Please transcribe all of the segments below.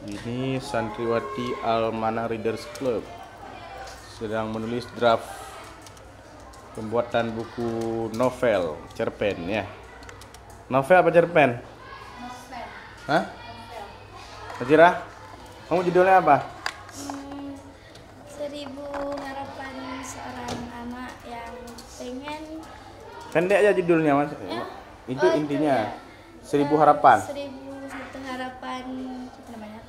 Ini santriwati Almana Readers Club sedang menulis draft pembuatan buku novel cerpen ya. Novel apa cerpen? Novel. Hah? Najira? Kamu judulnya apa? 1000 harapan seorang anak yang pengen. Pendek aja judulnya mas. Ya? Itu Oh, intinya. itu ya. 1000 harapan. 1001 harapan apa namanya?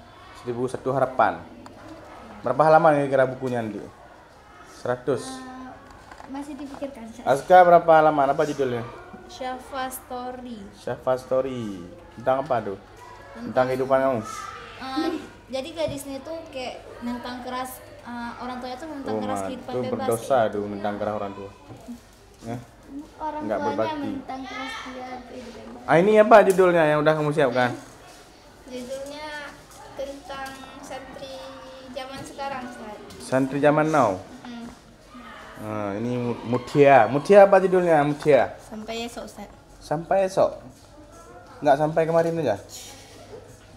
1001 harapan. Berapa halaman kira-kira bukunya nanti? 100. Masih dipikirkan. Aska berapa halaman? Apa judulnya? Syafa Story. Syafa Story. Tentang apa tuh? Tentang kehidupan kamu. Jadi gadisnya tuh kayak menentang keras orang tuanya tuh menentang Oh, keras mak, kehidupan itu bebas. berdosa kayak tuh gitu. menentang keras orang tua. Ya. Orang Nggak tuanya berbakti. menentang keras dia kehidupan bebas. Ah, ini apa judulnya yang udah kamu siapkan? Judulnya tentang santri zaman sekarang, Ustaz. Santri zaman now. Hmm. Ini Mutia. Mutia apa judulnya? Mutia. Sampai esok, Ustaz. Sampai esok. Nggak sampai kemarin aja.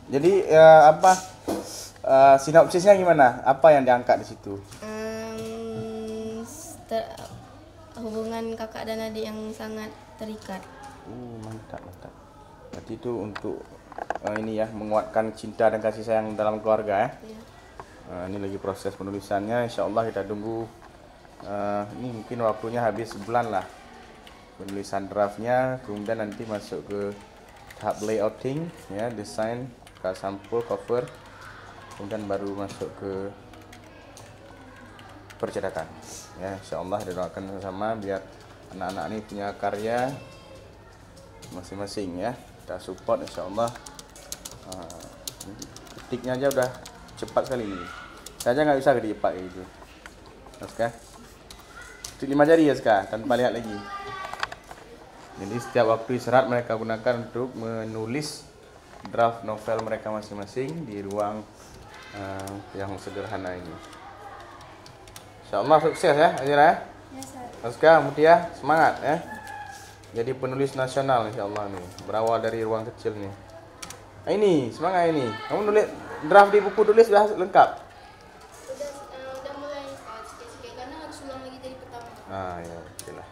Jadi ya, apa sinopsisnya gimana? Apa yang diangkat di situ? Hubungan kakak dan adik yang sangat terikat. Mantap, mantap. Berarti itu untuk ini ya, menguatkan cinta dan kasih sayang dalam keluarga ya. Ya. Ini lagi proses penulisannya. Insya Allah kita tunggu. Ini mungkin waktunya habis sebulan lah penulisan draftnya, kemudian nanti masuk ke tahap layouting ya, desain, sampul, cover, kemudian baru masuk ke percetakan ya. Insyaallah doakan sama biar anak-anak ini punya karya masing-masing ya, kita support insyaallah. Ketiknya aja udah cepat sekali ini, saya aja nggak bisa ketik cepat kayak gitu. Oke, ketik 5 jari ya sekarang tanpa lihat lagi. Jadi setiap waktu istirahat mereka gunakan untuk menulis draft novel mereka masing-masing di ruang yang sederhana ini. Insyaallah sukses ya Azira ya. Ya, Ustaz. Aska, Mutia, semangat ya. Jadi penulis nasional insyaallah nih. Berawal dari ruang kecil nih. Ini semangat ini. Kamu nulis draft di buku tulis sudah lengkap? Udah mulai sikit-sikit karena harus ulang lagi dari pertama. Ya, oke lah.